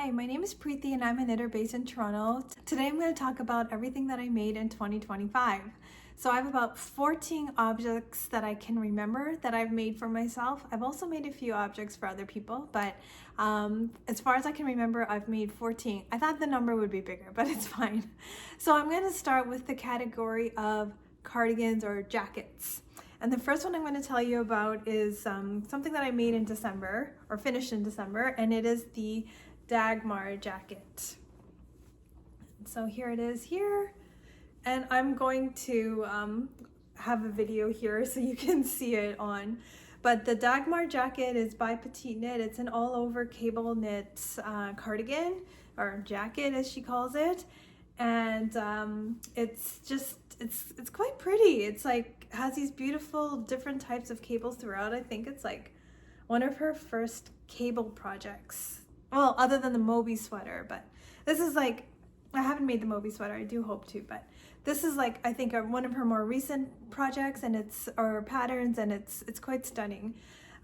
Hi, my name is Preeti and I'm a knitter based in Toronto. Today I'm going to talk about everything that I made in 2025. So I have about 14 objects that I can remember that I've made for myself. I've also made a few objects for other people, but as far as I can remember, I've made 14. I thought the number would be bigger, but it's fine. So I'm going to start with the category of cardigans or jackets. And the first one I'm going to tell you about is something that I made in December, or finished in December, and it is the Dagmar jacket. So here it is here, and I'm going to have a video here so you can see it on. But the Dagmar jacket is by Petite Knit. It's an all-over cable knit cardigan, or jacket as she calls it, and it's quite pretty. It's like has these beautiful different types of cables throughout. I think it's like one of her first cable projects. Well, other than the Moby sweater, but this is like, I haven't made the Moby sweater, I do hope to, but this is like, I think one of her more recent projects and or patterns, and it's quite stunning.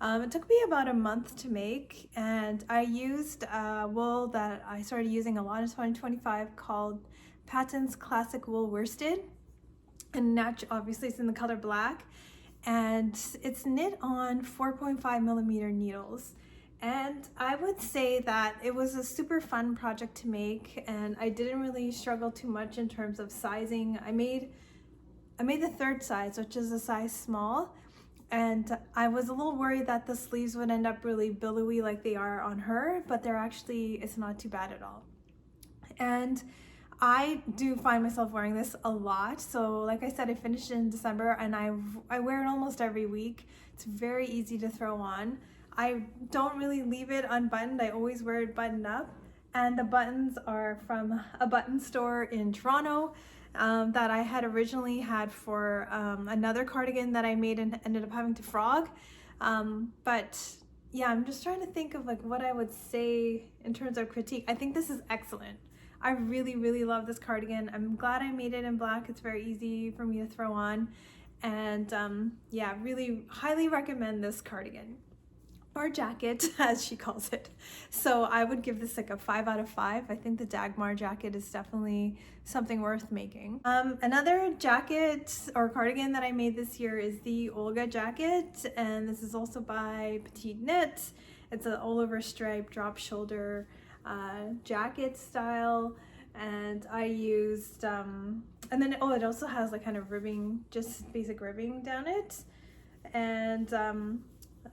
It took me about a month to make, and I used wool that I started using a lot in 2025 called Patton's Classic Wool Worsted, and obviously it's in the color black, and it's knit on 4.5 millimeter needles. And I would say that it was a super fun project to make, and I didn't really struggle too much in terms of sizing. I made the third size, which is a size small, and I was a little worried that the sleeves would end up really billowy like they are on her, but it's not too bad at all. And I do find myself wearing this a lot. So like I said, I finished it in December, and I wear it almost every week. It's very easy to throw on. I don't really leave it unbuttoned. I always wear it buttoned up, and the buttons are from a button store in Toronto that I had originally had for another cardigan that I made and ended up having to frog. But yeah, I'm just trying to think of like what I would say in terms of critique. I think this is excellent. I really, really love this cardigan. I'm glad I made it in black. It's very easy for me to throw on, and yeah, really highly recommend this cardigan, or jacket as she calls it. So I would give this like a 5 out of 5. I think the Dagmar jacket is definitely something worth making. Another jacket or cardigan that I made this year is the Olga jacket, and this is also by Petite Knit. It's an all over stripe drop shoulder jacket style, and I used and then it also has like kind of ribbing, just basic ribbing down it, and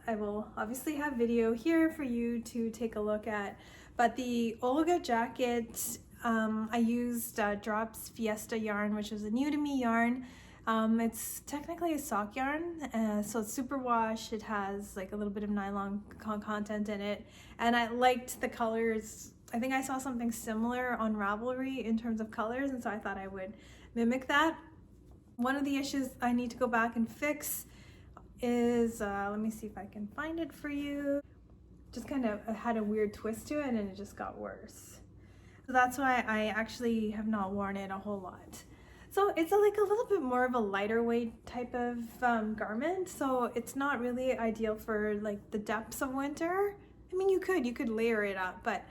I will obviously have video here for you to take a look at. But the Olga jacket, I used Drops Fiesta yarn, which is a new to me yarn. It's technically a sock yarn, so it's super wash. It has like a little bit of nylon content in it, and I liked the colors. I think I saw something similar on Ravelry in terms of colors, and so I thought I would mimic that. One of the issues I need to go back and fix is, let me see if I can find it for you. Just kind of had a weird twist to it, and it just got worse. So that's why I actually have not worn it a whole lot. So it's like a little bit more of a lighter weight type of garment, so it's not really ideal for like the depths of winter. I mean, you could layer it up, but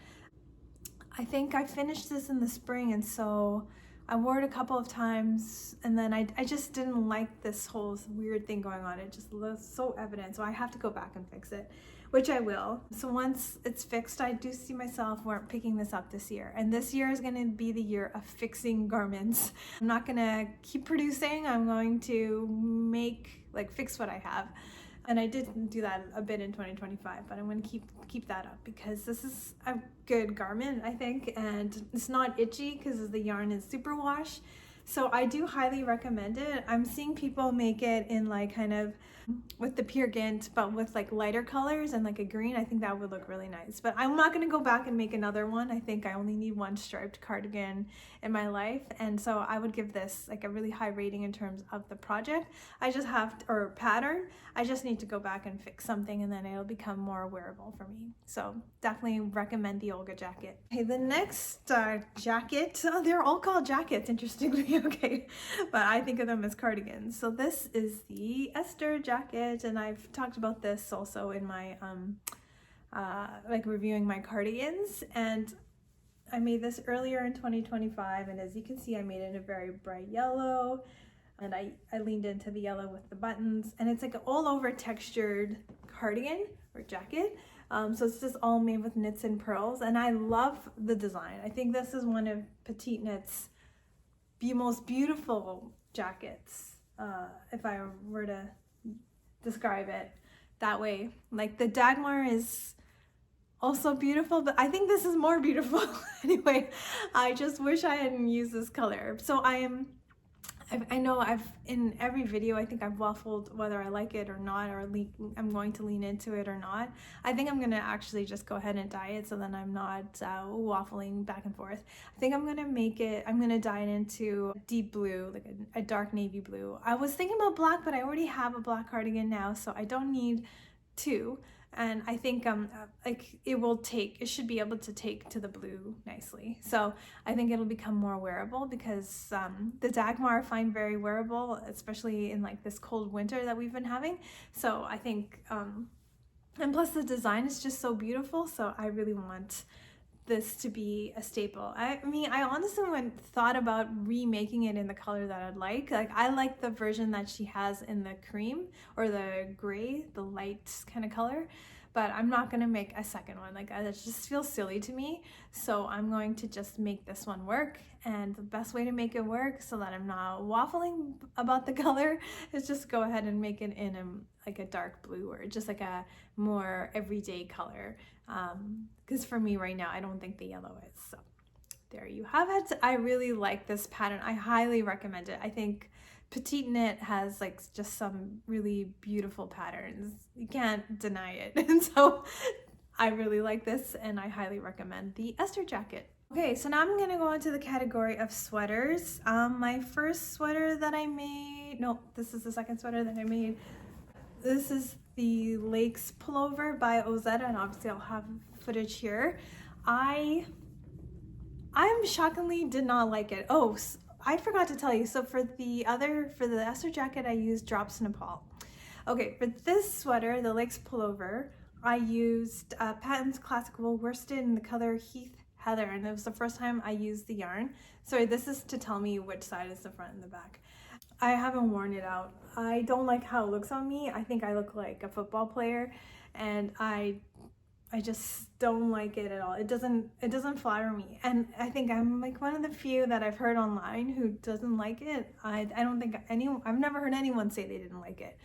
I think I finished this in the spring, and so I wore it a couple of times, and then I just didn't like this whole weird thing going on. It just was so evident, so I have to go back and fix it, which I will. So once it's fixed, I do see myself picking this up this year, and this year is going to be the year of fixing garments. I'm not going to keep producing. I'm going to fix what I have. And I did do that a bit in 2025, but I'm going to keep that up because this is a good garment, I think, and it's not itchy because the yarn is super wash. So I do highly recommend it. I'm seeing people make it in like kind of with the Peer Gynt, but with like lighter colors and like a green. I think that would look really nice, but I'm not going to go back and make another one. I think I only need one striped cardigan in my life, and so I would give this like a really high rating in terms of the project. Or pattern. I just need to go back and fix something, and then it'll become more wearable for me. So definitely recommend the Olga jacket. Okay, the next jacket, they're all called jackets, interestingly, okay, but I think of them as cardigans. So this is the Esther jacket, and I've talked about this also in my like reviewing my cardigans, and I made this earlier in 2025, and as you can see, I made it a very bright yellow, and I leaned into the yellow with the buttons, and it's like an all over textured cardigan or jacket. So it's just all made with knits and pearls, and I love the design. I think this is one of Petite Knit's most beautiful jackets, if I were to describe it that way. Like the Dagmar is also beautiful, but I think this is more beautiful. Anyway, I just wish I hadn't used this color. So I know in every video, I think I've waffled whether I like it or not, or I'm going to lean into it or not. I think I'm gonna actually just go ahead and dye it, so then I'm not waffling back and forth. I think I'm gonna dye it into deep blue, like a dark navy blue. I was thinking about black, but I already have a black cardigan now, so I don't need two. And I think it should be able to take to the blue nicely. So I think it'll become more wearable, because the Dagmar I find very wearable, especially in like this cold winter that we've been having. So I think, and plus the design is just so beautiful. So I really want this to be a staple. I mean, I honestly thought about remaking it in the color that I'd like. Like I like the version that she has in the cream or the gray, the light kind of color, but I'm not gonna make a second one. Like it just feels silly to me. So I'm going to just make this one work. And the best way to make it work so that I'm not waffling about the color is just go ahead and make it in like a dark blue, or just like a more everyday color. Because for me right now, I don't think the yellow is. So there you have it. I really like this pattern. I highly recommend it. I think Petite Knit has like just some really beautiful patterns. You can't deny it. And so I really like this, and I highly recommend the Esther jacket. Okay, so now I'm gonna go into the category of sweaters. My first sweater that I made, no, this is the second sweater that I made. This is the Lakes pullover by Ozetta, and obviously I'll have footage here. I shockingly did not like it. Oh, I forgot to tell you. So for the Esther jacket, I used Drops Nepal. Okay, for this sweater, the Lakes pullover, I used Patton's Classic Wool worsted in the color Heath Heather, and it was the first time I used the yarn. Sorry, this is to tell me which side is the front and the back. I haven't worn it out. I don't like how it looks on me. I think I look like a football player, and I just don't like it at all. It doesn't flatter me, and I think I'm like one of the few that I've heard online who doesn't like it. I don't think I've never heard anyone say they didn't like it,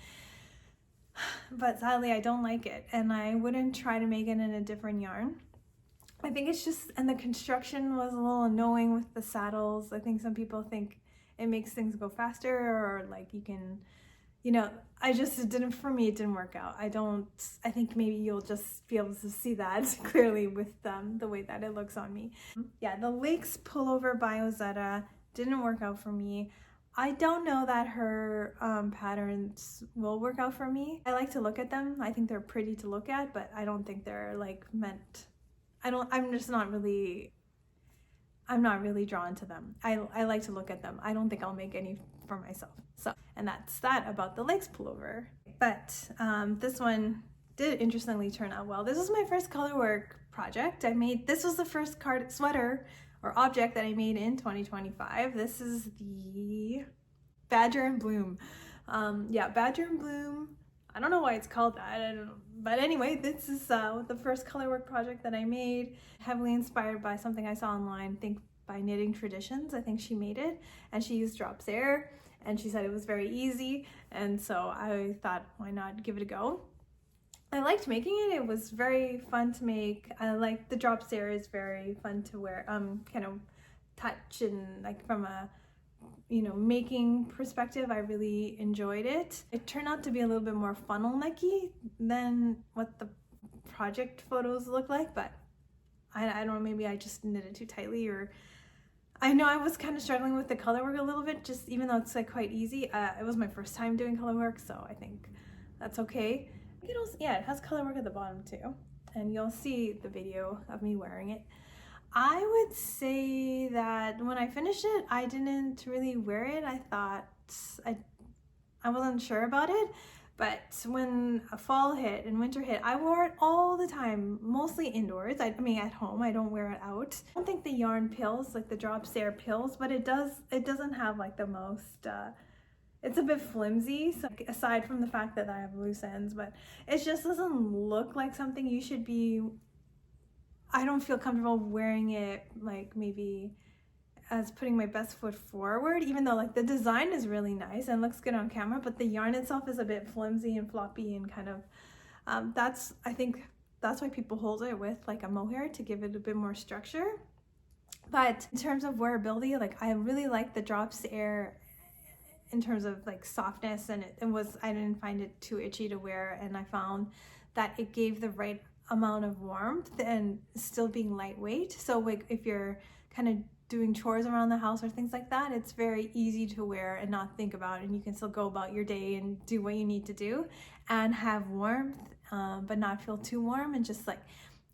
but sadly I don't like it, and I wouldn't try to make it in a different yarn. I think it's just, and the construction was a little annoying with the saddles. I think some people think it makes things go faster, or like you can, for me, it didn't work out. I think maybe you'll just be able to see that clearly with the way that it looks on me. Yeah, the Lakes pullover by Ozetta didn't work out for me. I don't know that her patterns will work out for me. I like to look at them. I think they're pretty to look at, but I don't think they're like meant. I'm not really drawn to them. I like to look at them. I don't think I'll make any for myself. So, and that's that about the Lakes pullover. But this one did interestingly turn out well. This was my first colorwork project. This was the first sweater or object that I made in 2025. This is the Badger and Bloom. Yeah, Badger and Bloom. I don't know why it's called that. I don't know. But anyway, this is the first colorwork project that I made, heavily inspired by something I saw online, I think by Knitting Traditions. I think she made it, and she used Drops Air, and she said it was very easy, and so I thought, why not give it a go? I liked making it. It was very fun to make. I like the Drops Air is very fun to wear, kind of touch, and like from a making perspective, I really enjoyed it. It turned out to be a little bit more funnel necky than what the project photos look like, but I don't know, maybe I just knit it too tightly, or I know I was kind of struggling with the color work a little bit, just even though it's like quite easy. It was my first time doing color work, so I think that's okay. It has color work at the bottom too, and you'll see the video of me wearing it. I would say that when I finished it, I didn't really wear it. I thought I wasn't sure about it, But when fall hit and winter hit, I wore it all the time, mostly indoors. I mean, at home, I don't wear it out. I don't think the yarn pills, like the drop stare pills, but it doesn't have like the most, it's a bit flimsy, so aside from the fact that I have loose ends, but it just doesn't look like something you should be, I don't feel comfortable wearing it like maybe as putting my best foot forward, even though like the design is really nice and looks good on camera, but the yarn itself is a bit flimsy and floppy and kind of, I think that's why people hold it with like a mohair to give it a bit more structure. But in terms of wearability, like I really like the Drops Air in terms of like softness, and I didn't find it too itchy to wear, and I found that it gave the right amount of warmth and still being lightweight. So like if you're kind of doing chores around the house or things like that, it's very easy to wear and not think about it, and you can still go about your day and do what you need to do and have warmth, but not feel too warm, and just like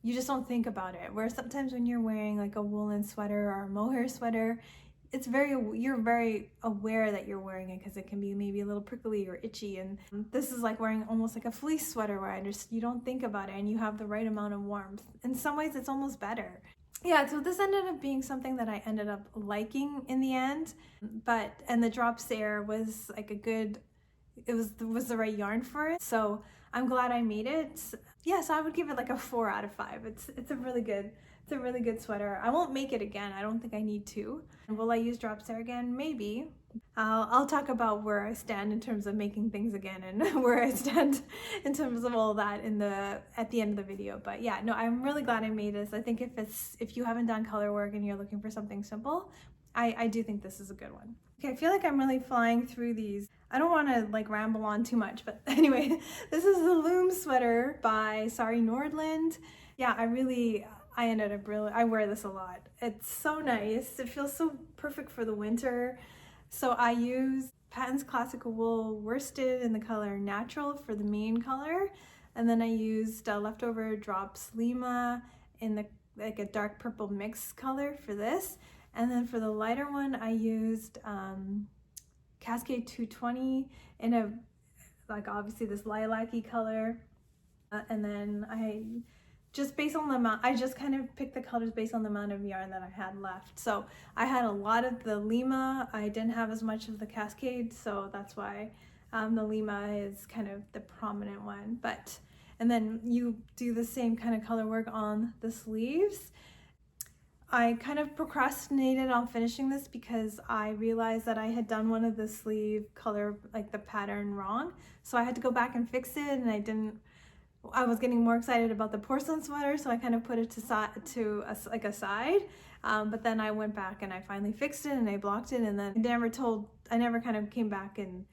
you just don't think about it. Where sometimes when you're wearing like a woolen sweater or a mohair sweater, you're very aware that you're wearing it because it can be maybe a little prickly or itchy, and this is like wearing almost like a fleece sweater where you don't think about it and you have the right amount of warmth. In some ways it's almost better. Yeah, so this ended up being something that I ended up liking in the end, and the Drops Air was like it was the right yarn for it, so I'm glad I made it. Yeah, so I would give it like a 4 out of 5. It's a really good sweater. I won't make it again. I don't think I need to. And will I use Drops Air again? Maybe. I'll talk about where I stand in terms of making things again, and where I stand in terms of all that at the end of the video. But yeah, no, I'm really glad I made this. I think if you haven't done color work and you're looking for something simple, I do think this is a good one. Okay, I feel like I'm really flying through these. I don't want to like ramble on too much, but anyway, this is the Loom sweater by Sari Nordland. Yeah, I wear this a lot. It's so nice. It feels so perfect for the winter. So I used Patton's Classical Wool Worsted in the color Natural for the main color. And then I used Leftover Drops Lima in like a dark purple mix color for this. And then for the lighter one, I used Cascade 220 in a, like obviously this lilac-y color. And then just based on the amount, I just kind of picked the colors based on the amount of yarn that I had left. So I had a lot of the Lima. I didn't have as much of the Cascade, so that's why the Lima is kind of the prominent one. And then you do the same kind of color work on the sleeves. I kind of procrastinated on finishing this because I realized that I had done one of the sleeve color, like the pattern, wrong. So I had to go back and fix it, and I was getting more excited about the porcelain sweater, so I kind of put it aside. But then I went back and I finally fixed it and I blocked it, and then I never kind of came back and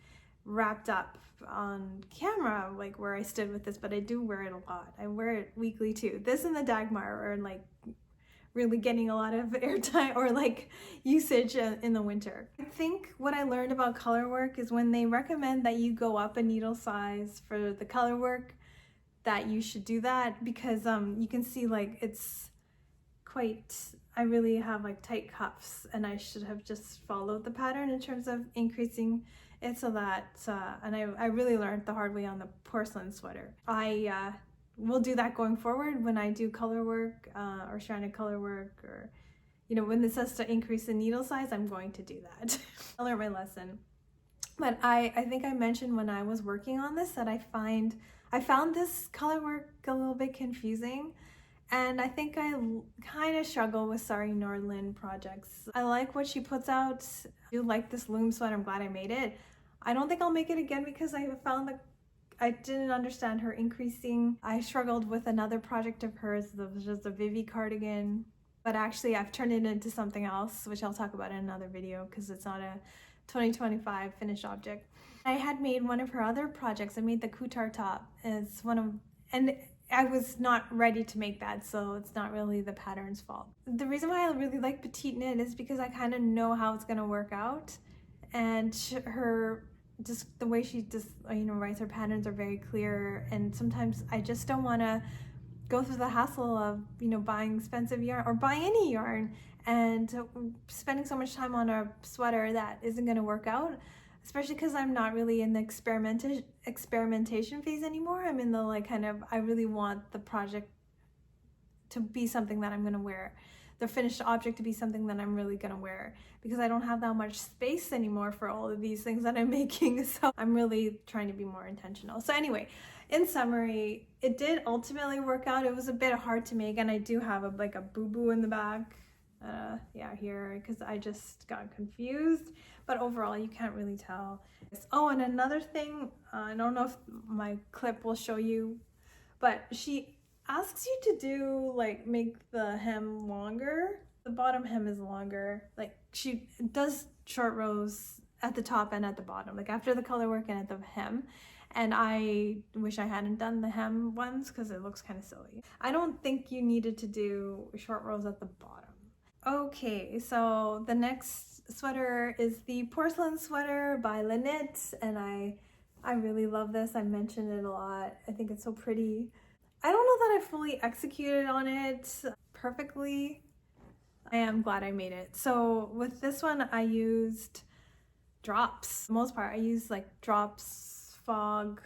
wrapped up on camera like where I stood with this, but I do wear it a lot. I wear it weekly too. This and the Dagmar are like really getting a lot of airtime or like usage in the winter. I think what I learned about color work is when they recommend that you go up a needle size for the color work, that you should do that, because you can see like I really have like tight cuffs, and I should have just followed the pattern in terms of increasing it so that, and I really learned the hard way on the porcelain sweater. I will do that going forward when I do color work or stranded color work, or when it says to increase the needle size, I'm going to do that. I learned my lesson. But I think I mentioned when I was working on this that I found this color work a little bit confusing, and I think I kind of struggle with Sari Nordland projects. I like what she puts out. I do like this Loom sweater. I'm glad I made it. I don't think I'll make it again because I found that I didn't understand her increasing. I struggled with another project of hers, which was the Vivi cardigan, but actually I've turned it into something else, which I'll talk about in another video because it's not a 2025 finished object. I had made one of her other projects. I made the Kutar top. And I was not ready to make that, so it's not really the pattern's fault. The reason why I really like petite knit is because I kind of know how it's gonna work out, and the way she just writes her patterns are very clear, and sometimes I just don't want to go through the hassle of buying expensive yarn or buying any yarn and spending so much time on a sweater that isn't going to work out. especially because I'm not really in the experimentation phase anymore. I'm in the like kind of, I really want the project to be something that I'm gonna wear, the finished object to be something that I'm really gonna wear, because I don't have that much space anymore for all of these things that I'm making. So I'm really trying to be more intentional. So anyway, in summary, it did ultimately work out. It was a bit hard to make, and I do have like a boo-boo in the back. Yeah, here, because I just got confused, but overall you can't really tell. Oh, and another thing, I don't know if my clip will show you, but she asks you to do like make the hem longer. The bottom hem is longer. Like she does short rows at the top and at the bottom, like after the color work and at the hem. And I wish I hadn't done the hem ones because it looks kind of silly. I don't think you needed to do short rows at the bottom. Okay, so the next sweater is the porcelain sweater by Lynette, and I really love this. I mentioned it a lot. I think it's so pretty. I don't know that I fully executed on it perfectly. I am glad I made it. So with this one, I used drops. For the most part, I used like drops, fog,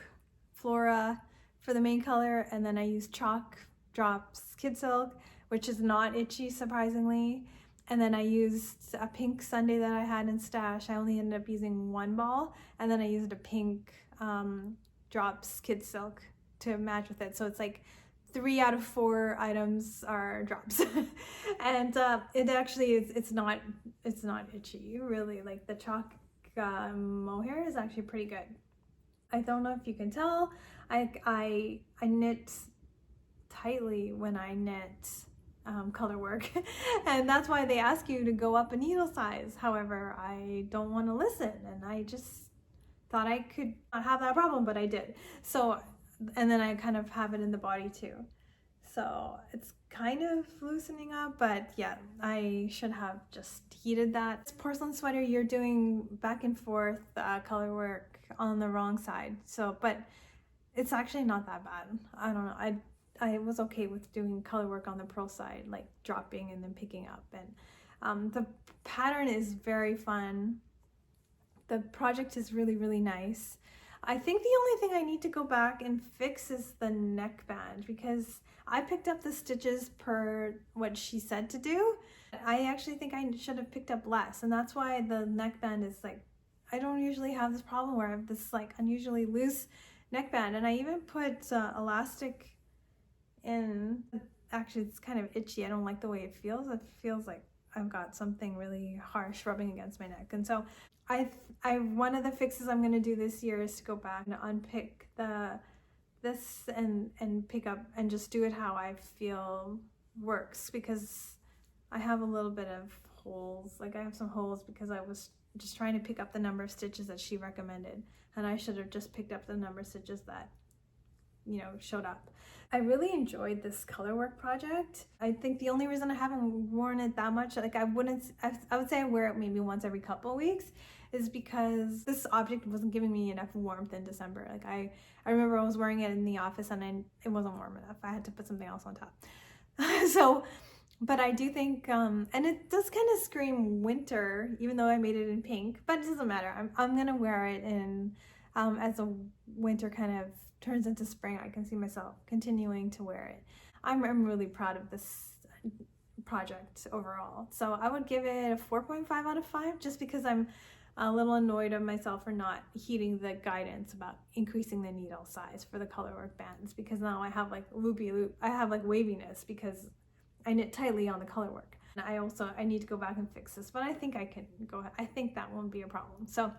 flora for the main color, and then I used chalk, drops, kid silk, which is not itchy, surprisingly. And then I used a pink sundae that I had in stash. I only ended up using one ball, and then I used a pink drops kid silk to match with it. So it's like 3 out of 4 items are drops. And it actually is, it's not itchy, really. Like the chalk mohair is actually pretty good. I don't know if you can tell, I knit tightly when I knit color work, and that's why they ask you to go up a needle size. However, I don't want to listen, and I just thought I could not have that problem, but I did. So, and then I kind of have it in the body too. So it's kind of loosening up, but yeah, I should have just heated that. This porcelain sweater, you're doing back and forth color work on the wrong side. So, but it's actually not that bad. I don't know. I was okay with doing color work on the pearl side, like dropping and then picking up. And the pattern is very fun. The project is really, really nice. I think the only thing I need to go back and fix is the neckband, because I picked up the stitches per what she said to do. I actually think I should have picked up less, and that's why the neckband is like, I don't usually have this problem where I have this like unusually loose neckband, and I even put elastic in. Actually, it's kind of itchy. I don't like the way it feels. It feels like I've got something really harsh rubbing against my neck. And so one of the fixes I'm going to do this year is to go back and unpick this and pick up and just do it how I feel works, because I have a little bit of holes. Like I have some holes because I was just trying to pick up the number of stitches that she recommended, and I should have just picked up the number of stitches that, you know, showed up. I really enjoyed this color work project. I think the only reason I haven't worn it that much, like I would say I wear it maybe once every couple of weeks, is because this object wasn't giving me enough warmth in December. Like I remember I was wearing it in the office and it wasn't warm enough. I had to put something else on top. So, but I do think, and it does kind of scream winter, even though I made it in pink, but it doesn't matter. I'm gonna wear it in, as the winter kind of turns into spring. I can see myself continuing to wear it. I'm really proud of this project overall. So I would give it a 4.5 out of 5, just because I'm a little annoyed of myself for not heeding the guidance about increasing the needle size for the color work bands, because now I have like I have like waviness because I knit tightly on the color work. And I need to go back and fix this, but I think I can go ahead. I think that won't be a problem. So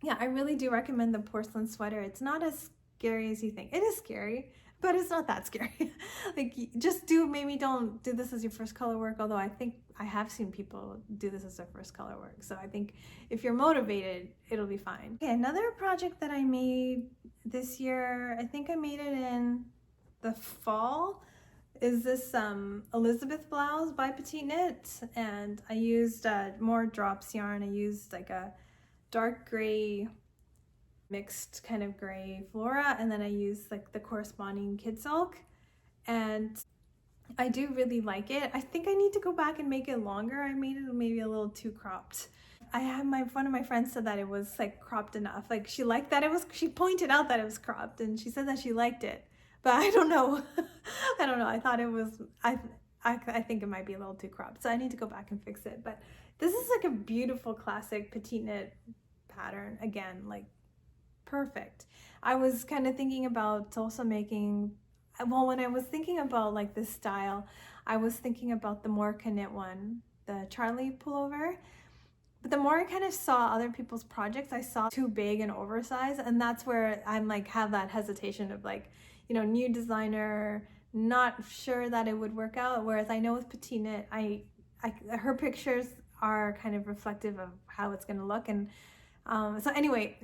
yeah, I really do recommend the porcelain sweater. It's not as scary as you think. It is scary, but it's not that scary. Like, just maybe don't do this as your first color work, although I think I have seen people do this as their first color work. So I think if you're motivated, it'll be fine. Okay, another project that I made this year, I think I made it in the fall, is this Elizabeth blouse by Petite Knit, and I used more drops yarn. I used like a dark gray mixed kind of gray flora, and then I used like the corresponding kid silk, and I do really like it. I think I need to go back and make it longer. I made it maybe a little too cropped. I had one of my friends said that it was like cropped enough. Like she liked that it was, she pointed out that it was cropped and she said that she liked it. But I don't know. I don't know. I thought it was, I think it might be a little too cropped. So I need to go back and fix it. But this is like a beautiful classic petite knit pattern. Again, like perfect. I was kind of thinking about also making, well, when I was thinking about like this style, I was thinking about the Morka knit one, the Charlie pullover. But the more I kind of saw other people's projects, I saw too big and oversized, and that's where I'm like have that hesitation of like, you know, new designer, not sure that it would work out. Whereas I know with petite knit, her pictures are kind of reflective of how it's going to look, and so anyway,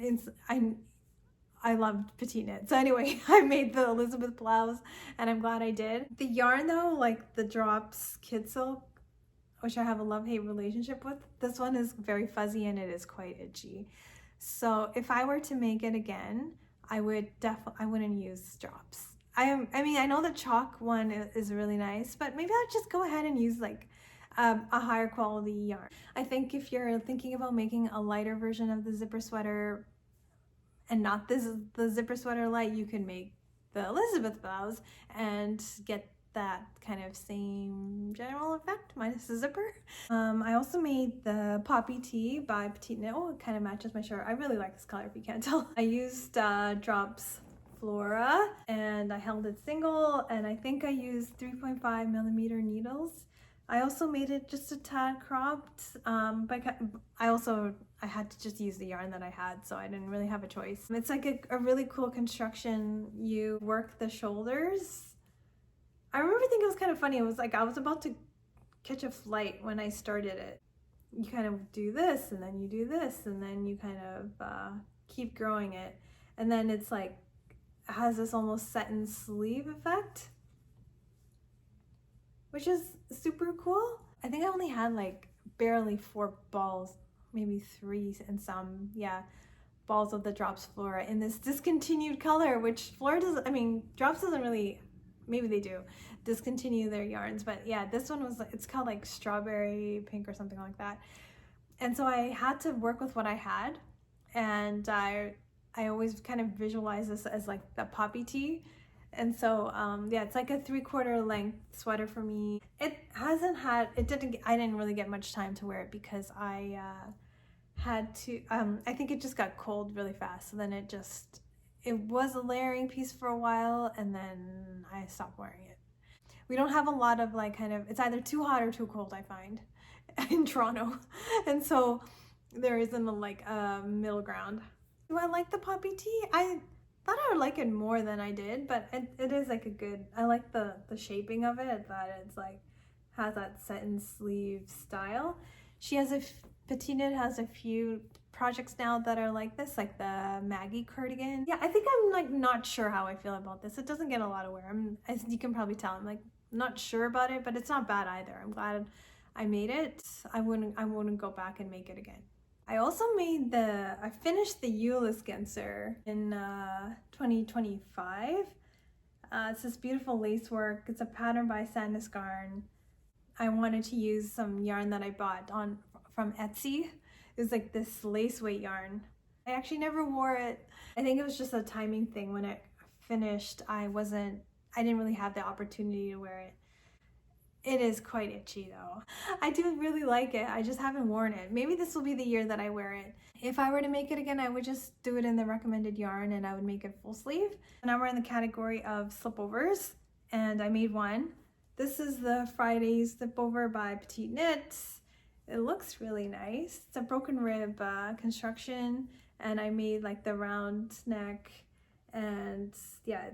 I loved petite knit. So anyway, I made the Elizabeth blouse and I'm glad I did. The yarn though, like the Drops Kid Silk, which I have a love-hate relationship with, this one is very fuzzy and it is quite itchy. So if I were to make it again, I wouldn't use Drops. I mean, I know the chalk one is really nice, but maybe I'll just go ahead and use like a higher quality yarn. I think if you're thinking about making a lighter version of the zipper sweater, and not the zipper sweater light, you can make the Elizabeth blouse and get that kind of same general effect minus the zipper. I also made the Poppy Tee by Petite Knit. Oh, it kind of matches my shirt. I really like this color if you can't tell. I used Drops Flora and I held it single, and I think I used 3.5mm needles. I also made it just a tad cropped, but I had to just use the yarn that I had, so I didn't really have a choice. It's like a really cool construction. You work the shoulders. I remember thinking it was kind of funny. It was like I was about to catch a flight when I started it. You kind of do this, and then you do this, and then you kind of keep growing it. And then it's like, it has this almost satin sleeve effect, which is super cool. I think I only had like barely 4 balls, maybe 3 and some, yeah, balls of the Drops Flora in this discontinued color, which Flora doesn't, I mean, Drops doesn't really, maybe they do, discontinue their yarns, but yeah, this one was, it's called like strawberry pink or something like that. And so I had to work with what I had, and I always kind of visualize this as like the Poppy Tee. And so, yeah, it's like a 3/4 length sweater for me. I didn't really get much time to wear it because I had to, I think it just got cold really fast. So then it was a layering piece for a while, and then I stopped wearing it. We don't have a lot of like kind of, it's either too hot or too cold, I find, in Toronto. And so there isn't a middle ground. Do I like the Poppy Tee? I thought I would like it more than I did, but it is like a good, I like the shaping of it, that it's like has that satin sleeve style. Petite Knit has a few projects now that are like this, like the Maggie cardigan. Yeah, I think I'm like not sure how I feel about this. It doesn't get a lot of wear. As you can probably tell, I'm like not sure about it, but it's not bad either. I'm glad I made it. I wouldn't go back and make it again. I also I finished the Euless Genser in 2025. It's this beautiful lace work. It's a pattern by Sandnes Garn. I wanted to use some yarn that I bought from Etsy. It was like this lace weight yarn. I actually never wore it. I think it was just a timing thing. When it finished, I didn't really have the opportunity to wear it. It is quite itchy though. I do really like it. I just haven't worn it. Maybe this will be the year that I wear it. If I were to make it again, I would just do it in the recommended yarn and I would make it full sleeve. And now we're in the category of slipovers, and I made one. This is the Friday slipover by Petite Knit. It looks really nice. It's a broken rib construction, and I made like the round neck, and yeah,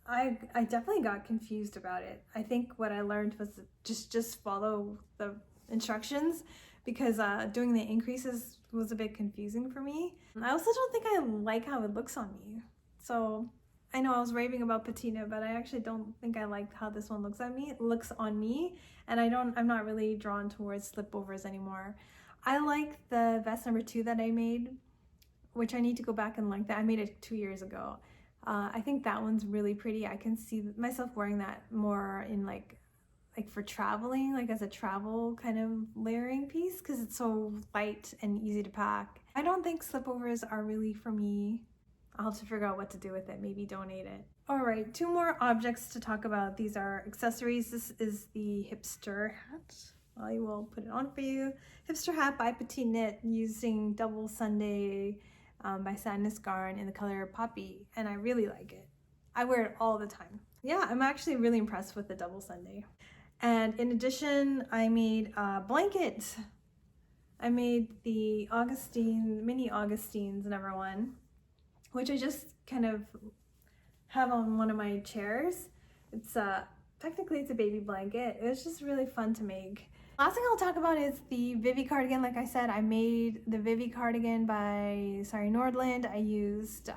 I definitely got confused about it. I think what I learned was just follow the instructions, because doing the increases was a bit confusing for me. I also don't think I like how it looks on me. So I know I was raving about patina, but I actually don't think I like how this one looks on me. And I'm not really drawn towards slipovers anymore. I like the vest number 2 that I made, which I need to go back and like that. I made it 2 years ago. I think that one's really pretty. I can see myself wearing that more in like like for traveling, like as a travel kind of layering piece, because it's so light and easy to pack. I don't think slipovers are really for me. I'll have to figure out what to do with it, maybe donate it. All right, 2 more objects to talk about. These are accessories. This is the hipster hat. I will put it on for you. Hipster hat by Petite Knit using Double Sunday by Sadness Garn in the color Poppy, and I really like it. I wear it all the time. Yeah, I'm actually really impressed with the Double Sunday. And in addition, I made a blanket. I made the mini Augustines #1, which I just kind of have on one of my chairs. It's technically it's a baby blanket. It was just really fun to make. Last thing I'll talk about is the Vivi cardigan. Like I said, I made the Vivi cardigan by Sari Nordland. I used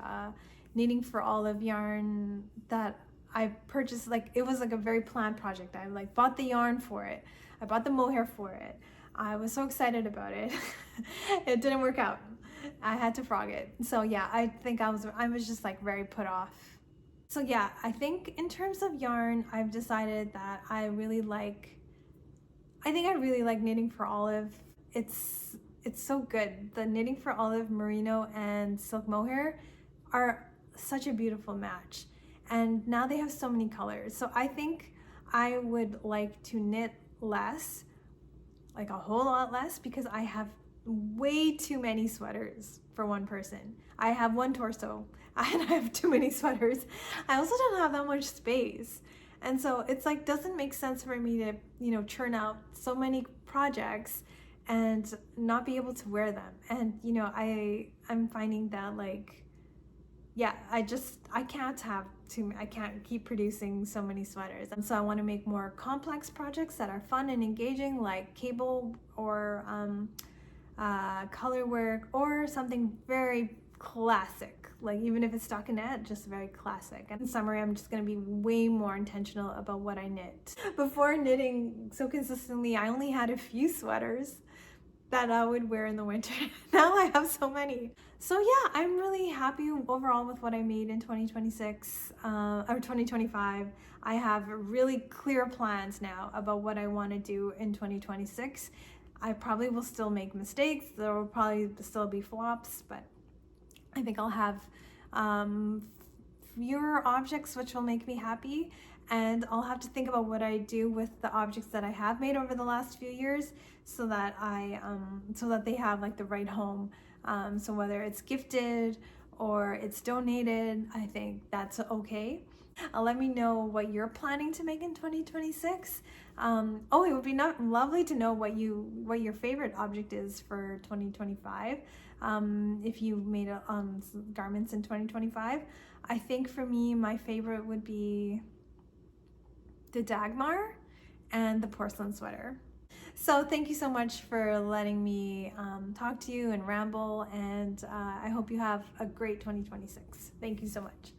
Knitting for Olive yarn that I purchased. Like, it was like a very planned project. I like bought the yarn for it. I bought the mohair for it. I was so excited about it. It didn't work out. I had to frog it. So yeah, I think I was just like very put off. So yeah, I think in terms of yarn, I've decided that I really like Knitting for Olive. It's so good. The Knitting for Olive merino and silk mohair are such a beautiful match. And now they have so many colors. So I think I would like to knit less, like a whole lot less, because I have way too many sweaters for one person. I have one torso and I have too many sweaters. I also don't have that much space. And so it's like, doesn't make sense for me to, you know, churn out so many projects and not be able to wear them. And, you know, I'm finding that, like, yeah, I can't keep producing so many sweaters. And so I want to make more complex projects that are fun and engaging, like cable or color work, or something very classic, like even if it's stockinette, just very classic. And in summary, I'm just going to be way more intentional about what I knit. Before knitting so consistently, I only had a few sweaters that I would wear in the winter. Now I have so many. So yeah, I'm really happy overall with what I made in 2026 or 2025. I have really clear plans now about what I want to do in 2026. I probably will still make mistakes. There will probably still be flops, but I think I'll have fewer objects which will make me happy, and I'll have to think about what I do with the objects that I have made over the last few years, so that they have like the right home. So whether it's gifted or it's donated, I think that's okay. Let me know what you're planning to make in 2026. Oh, it would be lovely to know what your favorite object is for 2025. If you made garments in 2025. I think for me, my favorite would be the Dagmar and the porcelain sweater. So thank you so much for letting me talk to you and ramble, and I hope you have a great 2026. Thank you so much.